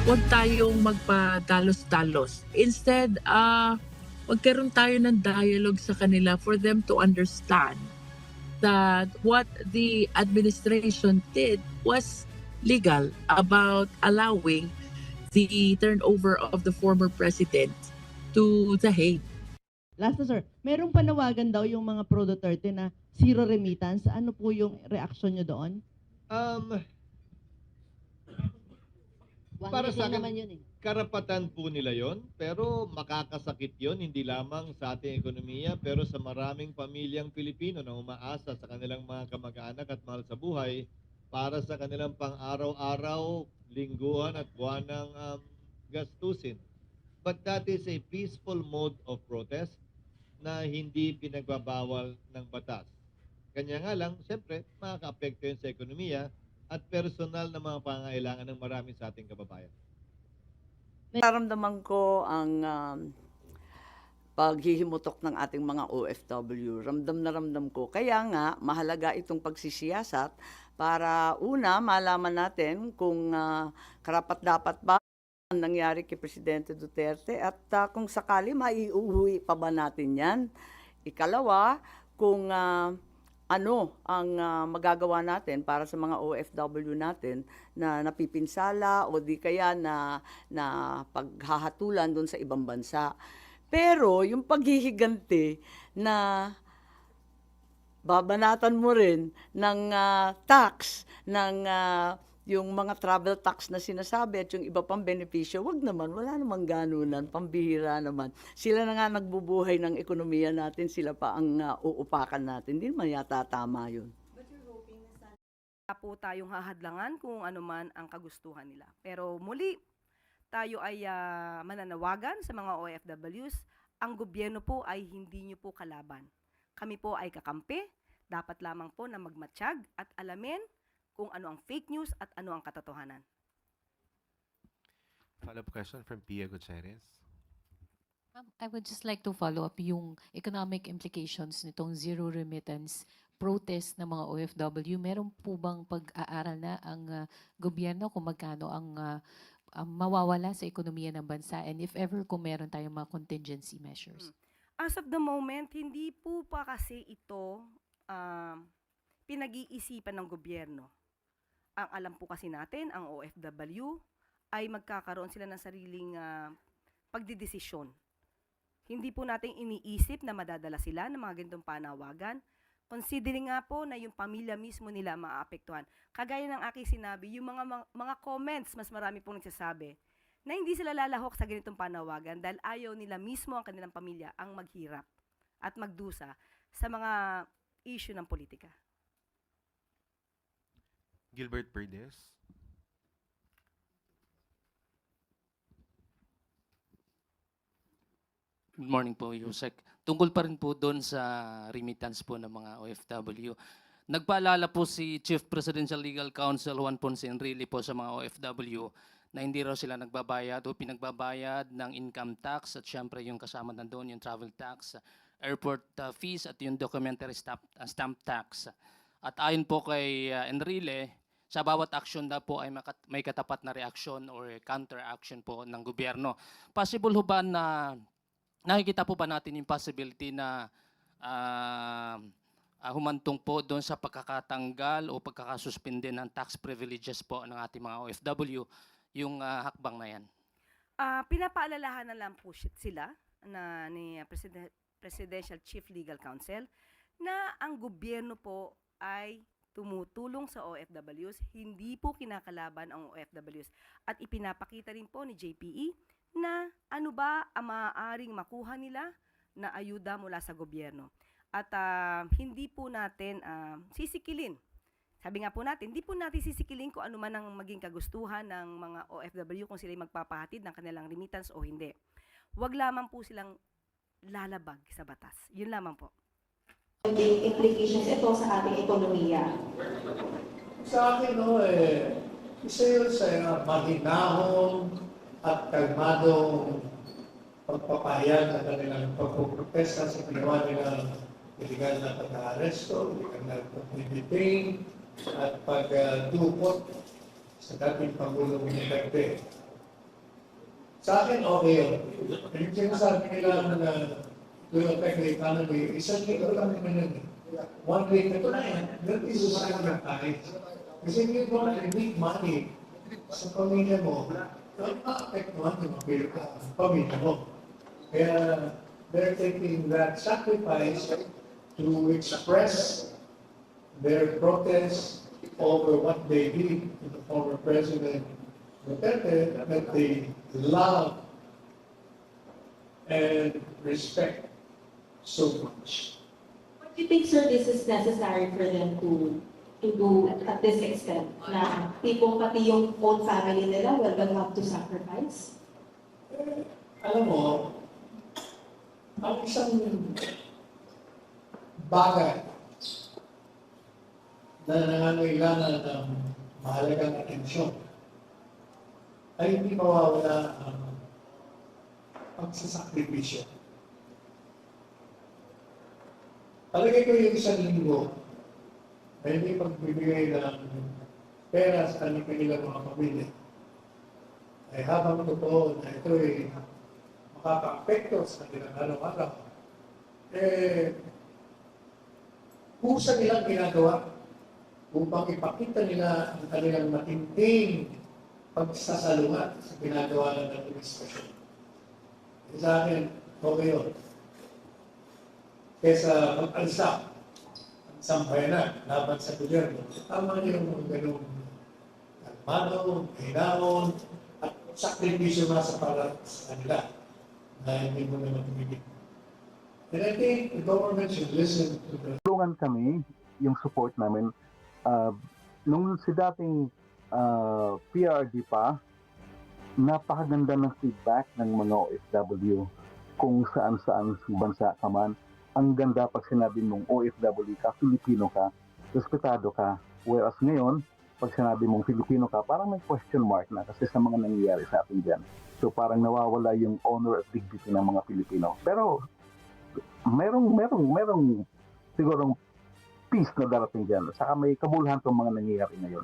huwag tayong magpadalos-dalos. Instead, magkaroon tayo ng dialogue sa kanila for them to understand that what the administration did was legal about allowing the turnover of the former president to the Hague. Last na sir, merong panawagan daw yung mga pro Duterte na zero remittance. Ano po yung reaction nyo doon? Para sa akin, karapatan po nila yon, pero makakasakit yon hindi lamang sa ating ekonomiya, pero sa maraming pamilyang Pilipino na umaasa sa kanilang mga kamag-anak at mahal sa buhay para sa kanilang pang-araw-araw, lingguhan at buwanang gastusin. But that is a peaceful mode of protest na hindi pinagbabawal ng batas. Kanya nga lang, siyempre, makaka-apekto yun sa ekonomiya at personal na mga pangailangan ng marami sa ating kababayan. Nararamdaman ko ang paghihimutok ng ating mga OFW. Ramdam na ramdam ko. Kaya nga, mahalaga itong pagsisiyasat para una, malaman natin kung karapat-dapat ba ang nangyari kay Presidente Duterte at kung sakali maiuwi pa ba natin yan. Ikalawa, kung ano ang magagawa natin para sa mga OFW natin na napipinsala o di kaya na paghahatulan doon sa ibang bansa. Pero yung paghihiganti na babanatan mo rin ng tax, ng yung mga travel tax na sinasabi at yung iba pang benepisyo, wag naman, wala namang ganunan, pambihira naman. Sila na nga nagbubuhay ng ekonomiya natin, sila pa ang uupakan natin. Hindi naman yata tama yun. But you're hoping na sana po tayong hahadlangan kung ano man ang kagustuhan nila. Pero muli, tayo ay mananawagan sa mga OFWs, ang gobyerno po ay hindi nyo po kalaban. Kami po ay kakampi, dapat lamang po na magmatsyag at alamin kung ano ang fake news at ano ang katotohanan. Follow-up question from Pia Gutierrez. I would just like to follow up yung economic implications nitong zero remittance protest ng mga OFW. Meron po bang pag-aaral na ang gobyerno kung magkano ang mawawala sa ekonomiya ng bansa and if ever kung meron tayong mga contingency measures? As of the moment, hindi po pa kasi ito pinag-iisipan ng gobyerno. Ang alam po kasi natin, ang OFW ay magkakaroon sila ng sariling pagdidesisyon. Hindi po natin iniisip na madadala sila ng mga ganitong panawagan. Considering nga po na yung pamilya mismo nila maaapektuhan. Kagaya ng aking sinabi, yung mga comments, mas marami pong nagsasabi na hindi sila lalahok sa ganitong panawagan dahil ayaw nila mismo ang kanilang pamilya ang maghirap at magdusa sa mga issue ng politika. Gilbert Perdes. Good morning po, Yusek. Tungkol pa rin po doon sa remittance po ng mga OFW. Nagpaalala po si Chief Presidential Legal Counsel Juan Ponce Enrile po sa mga OFW na hindi raw sila nagbabayad o pinagbabayad ng income tax at syempre yung kasama na doon yung travel tax, airport fees at yung documentary stamp tax. At ayon po kay Enrile, sa bawat action na po ay may katapat na reaksyon or counter-action po ng gobyerno. Possible ho ba na nakikita po ba natin yung possibility na humantong po doon sa pagkakatanggal o pagkakasuspinde ng tax privileges po ng ating mga OFW yung hakbang na yan? Pinapaalalahan na lang po sila na ni Presidential Chief Legal Counsel na ang gobyerno po ay tumutulong sa OFWs, hindi po kinakalaban ang OFWs. At ipinapakita rin po ni JPE na ano ba ang maaaring makuha nila na ayuda mula sa gobyerno. At hindi po natin sisikilin. Sabi nga po natin, hindi po natin sisikilin kung ano man ang maging kagustuhan ng mga OFW kung sila magpapahatid ng kanilang remittance o hindi. Huwag lamang po silang lalabag sa batas. Yun lamang po. Implications ito sa ating ekonomiya? Sa akin, isa yun sa mahinahon at kalmadong pagpapahayag ng kanilang pagpuprotesta sa ginawa nilang illegal na pag-aaresto, illegal na pag-detain, at pagdukot sa dating Pangulong Duterte. Sa akin, okay yun. Yung sinasabi nila na to affect the economy, isang ito lang naman yun. One rate na ito na yan. That is society ng tayo. Kasi if you don't make money sa pamilya mo, ma-apektuhan yung pamilya mo. Kaya they're taking that sacrifice to express their protest over what they did to the former president Duterte, that they love and respect so much. What do you think, sir, this is necessary for them to do at this extent? Na tipong pati yung own family nila will have to sacrifice? Alam mo, ang isang bagay na nangangailangan ng mahalagang atensyon ay hindi mawawala ang pagsasakripisyo. Talagay ko yung isang linggo ay hindi pagbibigay ng pera sa kanilang mga pamilya. Ay habang totoo na ito ay makaka-apekto sa kanilang araw-araw, kusa nilang ginagawa upang ipakita nila ang kanilang matinding pagsasalungat sa ginagawa ng administrasyon. Sa akin, okay yun. Kesa mag-alsa ang sambayanan laban sa gobyerno, tama niyo yung ganung kalmado, hinahon, at sakripisyo na para sa kanila na hindi mo naman tumigil. And I think the government should listen to the... Tulungan kami, yung support namin, nung si dating PRD pa, napakaganda ng feedback ng mga OFW kung saan-saan sa bansa ka man. Ang ganda pag sinabi mong OFW ka, Filipino ka, respetado ka. Whereas ngayon, pag sinabi mong Filipino ka, parang may question mark na kasi sa mga nangyayari sa atin dyan. So parang nawawala yung honor at dignity ng mga Pilipino. Pero merong sigurong peace na darating dyan. Saka may kabuluhan itong mga nangyayari ngayon.